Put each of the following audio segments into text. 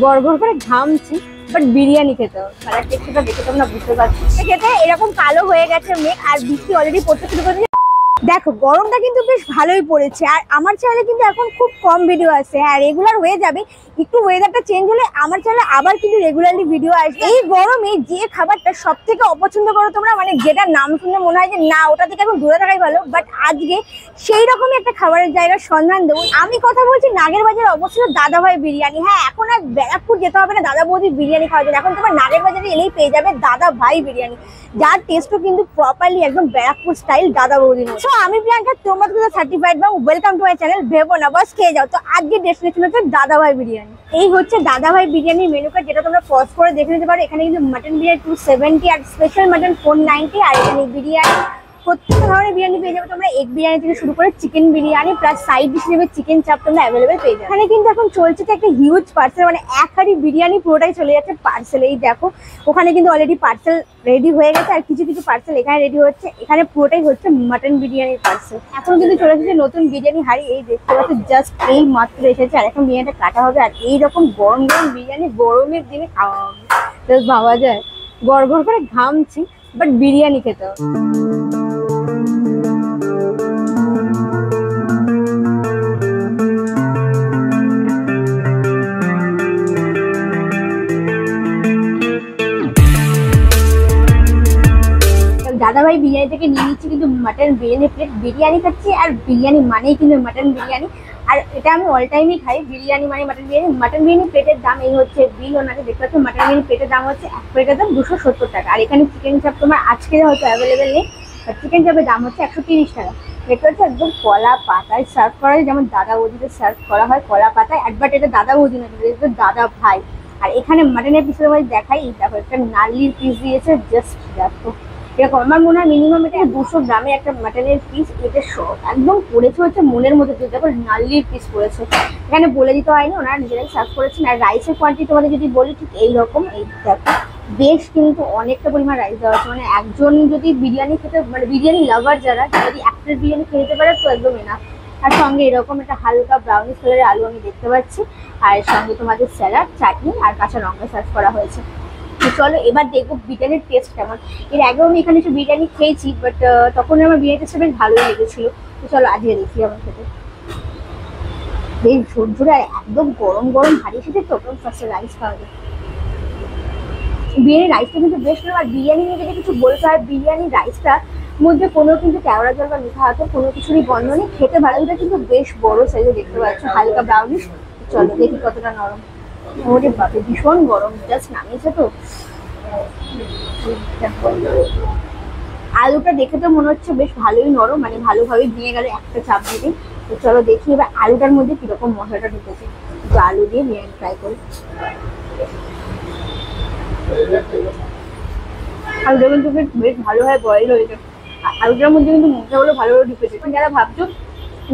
গড়গড় করে ঘামছি, বাট বিরিয়ানি খেতে হবে। কালার টেক্সচারটা দেখে তোমরা বুঝতে পারছো। খেতে এরকম কালো হয়ে গেছে মেঘ, আর বৃষ্টি অলরেডি পড়তে শুরু করেছে। দেখো গরমটা কিন্তু বেশ ভালোই পড়েছে, আর আমার চ্যানেলে কিন্তু এখন খুব কম ভিডিও আসছে। হ্যাঁ, রেগুলার হয়ে যাবে, একটু ওয়েদারটা চেঞ্জ হলে আমার চ্যানেলে আবার কিন্তু রেগুলারলি ভিডিও আসবে। এই গরমে যে খাবারটা সব থেকে অপছন্দ করো তোমরা, মানে যেটা নাম শুনে মনে হয় যে না ওটা থেকে এখন দূরে থাকাই ভালো, বাট আজকে সেই রকমই একটা খাবারের জায়গার সন্ধান দেবো। আমি কথা বলছি নাগের বাজারে অবস্থিত দাদাভাই বিরিয়ানি। হ্যাঁ, এখন আর ব্যারাকপুর যেতে হবে না দাদা বৌদির বিরিয়ানি খাওয়ার জন্য, এখন তোমার নাগের বাজারে এলেই পেয়ে যাবে দাদাভাই বিরিয়ানি, যার টেস্টও কিন্তু প্রপারলি একদম ব্যারাকপুর স্টাইল দাদা বৌদির মতো। আমি প্রিয়াঙ্কা, তোমরা তো সার্টিফাইড বা ওয়েলকাম টু মাই চ্যানেল। ভেবো না, বাস খেয়ে যাও। তো আজকে ডেস্টিনেশন হচ্ছে দাদাভাই বিরিয়ানি। এই হচ্ছে দাদাভাই বিরিয়ানির মেনু কার্ড, যেটা তোমরা পজ করে দেখে নিতে পারো। এখানে কিন্তু মাটন বিরিয়ানি 270 আর স্পেশাল মাটন 490, আর এখানে বিরিয়ানি প্রত্যেকটা ধরনের বিরিয়ানি পেয়ে যাবে তোমরা। এগ বিরিয়ানি থেকে শুরু করে chicken biryani plus side dish হিসেবে চিকেন চাপ তোমরা অ্যাভেলেবেল পেয়ে যাবে। এখানে কিন্তু এখন চলছে তো একটা হিউজ পার্সেল, মানে এক হাঁড়ি বিরিয়ানি পুরোটাই চলে যাচ্ছে পার্সেল। এই দেখো ওখানে কিন্তু অলরেডি পার্সেল রেডি হয়ে গেছে, আর কিছু কিছু পার্সেল এখানে রেডি হচ্ছে। এখানে পুরোটাই হচ্ছে মাটন বিরিয়ানির পার্সেল। এখন কিন্তু চলে এসেছে নতুন বিরিয়ানি হাঁড়ি, এই দেখতে পাচ্ছ জাস্ট এই মাত্র এসেছে, আর এখন বিরিয়ানিটা কাটা হবে। আর এইরকম গরম গরম বিরিয়ানি গরমের দিনে খাওয়া হবে, জাস্ট ভাবা যায়। গড়গড় করে ঘামছি, বাট বিরিয়ানি খেতে হবে। দাদাভাই বিরিয়ানি থেকে নিয়ে নিচ্ছি কিন্তু মাটন বিরিয়ানি প্লেট। বিরিয়ানি খাচ্ছি, আর বিরিয়ানি মানেই কিন্তু মাটন বিরিয়ানি, আর এটা আমি অল টাইমই খাই। বিরিয়ানি মানে মাটন বিরিয়ানি। মাটন বিরিয়ানি প্লেটের দাম এই হচ্ছে বিল ওনাকে দেখতে পাচ্ছ। মাটন বিরিয়ানি প্লেটের দাম হচ্ছে এক প্লেটের দাম 270 টাকা। আর এখানে চিকেন চাপ তোমার আজকে হয়তো অ্যাভেলেবেল নেই, আর চিকেন চাপের দাম হচ্ছে 130 টাকা। এটা হচ্ছে একদম কলা পাতায় সার্ভ করা হয়, যেমন দাদা বৌদিতে সার্ভ করা হয় কলা পাতায়। একবার এটা দাদা বৌদি না, এটা দাদা ভাই। আর এখানে মাটনের পিসের মধ্যে দেখাই, দেখো একটা নালির পিস দিয়েছে, জাস্ট দেখো এরকম। আমার মনে হয় মিনিমাম এটা 200 গ্রামে একটা মাটনের পিস। এটা সব একদম পড়েছে হচ্ছে মনের মধ্যে, দেখো নালির পিস পড়েছে। এখানে বলে দিতে হয়নি, ওনারা নিজেরাই সার্ভ করেছেন। আর রাইসের কোয়ান্টিটি তোমাদের যদি বলি ঠিক এইরকম, এই দেখো বেশ কিন্তু অনেকটা পরিমাণ রাইস দেওয়া আছে। মানে একজন যদি বিরিয়ানি খেতে, মানে বিরিয়ানি লাভার যারা, যদি এক প্লেট বিরিয়ানি খেয়ে নিতে পারে তো একদম এনাফ। আর সঙ্গে এরকম একটা হালকা ব্রাউনিশ কালারের আলু আমি দেখতে পাচ্ছি, আর সঙ্গে তোমাদের স্যালাড, চাটনি আর কাঁচা লঙ্কা সার্ভ করা হয়েছে। তো চলো এবার দেখবো বিরিয়ানির টেস্ট কেমন। এর আগেও আমি এখানে এসে বিরিয়ানি খেয়েছি, বাট তখন আমার বিরিয়ানি টেস্টটা বেশ ভালোই লেগেছিল। তো চলো আজকে দেখি আমার খেতে। বেশ ঝোরঝোরে আর একদম গরম গরম হারিয়ে এসেছে, তো ফার্স্টে রাইস খাওয়া যায়। বিরিয়ানির রাইসটা কিন্তু বেশ ভালো। আর বিরিয়ানি নিয়ে যদি কিছু বলতে হয়, বিরিয়ানির রাইসটা মধ্যে কোনো কিন্তু কেওড়া জল বা মিঠা হাতে কোনো কিছুরই গন্ধ নেই, খেতে ভালো। এটা কিন্তু বেশ বড় সাইজে দেখতে পাচ্ছ, হালকা ব্রাউনিশ। চলো দেখি কতটা নরম। ওরে বাপে ভীষণ গরম, জাস্ট নামিয়েছে তো। আলুটা দেখে তো মনে হচ্ছে বেশ ভালোই নরম, মানে ভালোভাবে ভেঙে গেল একটা চাপ দিতে। তো চলো দেখি এবার আলুটার মধ্যে কিরকম মশলাটা ঢুকেছে। তো আলু দিয়ে বিরিয়ানি ট্রাই করি। আলুটা কিন্তু বেশ ভালোভাবে বয়েল হয়েছে, আলুটার মধ্যে কিন্তু মশলাগুলো ভালোভাবে ঢুকেছে। যারা ভাবছো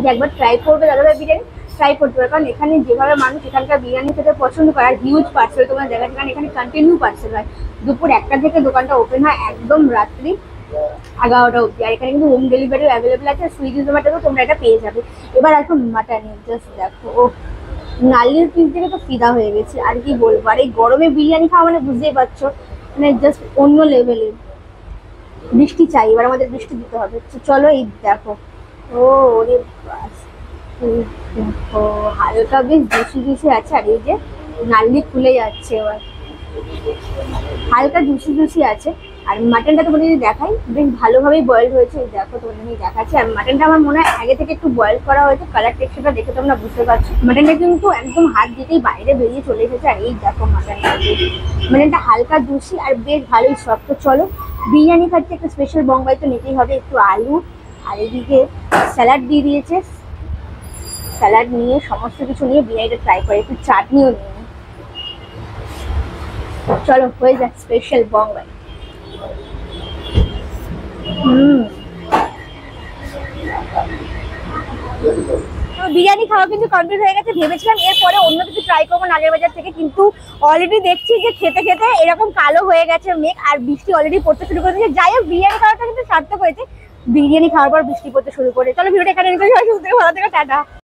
যে একবার ট্রাই করবে দাদাভাই বিরিয়ানি, ট্রাই করতে পারে। কারণ এখানে যেভাবে মানুষ এখানকার বিরিয়ানি খেতে পছন্দ করে, আর হিউজ পার্সেল তোমার জায়গাটা, কারণ এখানে কন্টিনিউ পার্সেল হয়। দুপুর 1টা থেকে দোকানটা ওপেন হয় একদম রাত্রি 11টা অবধি। আর এখানে কিন্তু হোম ডেলিভারিও অ্যাভেলেবেল আছে, সুইগি জোম্যাটোতেও তোমরা এটা পেয়ে যাবে। এবার এখন মাটনে জাস্ট দেখো, ও নালির পিস থেকে তো ফিদা হয়ে গেছে। আর কি বলবো, আর এই গরমে বিরিয়ানি খাওয়া মানে বুঝতেই পারছো, মানে জাস্ট অন্য লেভেলের। বৃষ্টি চাই, এবার আমাদের বৃষ্টি দিতে হবে। চলো এই দেখো, ও ওরে বাস, ও হালকা বেশ জুসি জুসি আছে। আর এই যে নালি খুলে যাচ্ছে, এবার হালকা জুসি জুসি আছে। আর মাটনটা তোমাদের যদি দেখাই, বেশ ভালোভাবেই বয়েল হয়েছে। দেখো তোমাদের আমি দেখাচ্ছি। আর মাটনটা আমার মনে হয় আগে থেকে একটু বয়েল করা হয়েছে, কালার টেক্সচারটা দেখে তোমরা বুঝতে পারছো। মাটনটা কিন্তু একদম হাত দিতেই বাইরে বেরিয়ে চলে এসেছে। আর এই দেখো মাটনটা হালকা জুসি আর বেশ ভালোই সফট। তো চলো বিরিয়ানি খাচ্ছে, একটা স্পেশাল বঙ্গাই তো নিতেই হবে। একটু আলু, আর এদিকে স্যালাড দিয়ে দিয়েছে। স্যালাড নিয়ে সমস্ত কিছু নিয়ে বিরিয়ানিটা ট্রাই করে, একটু চাটনিও নিয়ে। চলো হয়ে যাক স্পেশাল বঙ্গাই। বিরিয়ানি খাওয়া কিন্তু কমপ্লিট হয়ে গেছে। ভেবেছিলাম এরপরে অন্য কিছু ট্রাই করবো নাগের বাজার থেকে, কিন্তু অলরেডি দেখছি যে খেতে খেতে এরকম কালো হয়ে গেছে মেঘ, আর বৃষ্টি অলরেডি পড়তে শুরু করেছে। যাই হোক বিরিয়ানি খাওয়াটা কিন্তু সার্থক হয়েছে। বিরিয়ানি খাওয়ার পর বৃষ্টি পড়তে শুরু করে। চলো ভিডিওটা এখানে ভালো থেকে টাটা।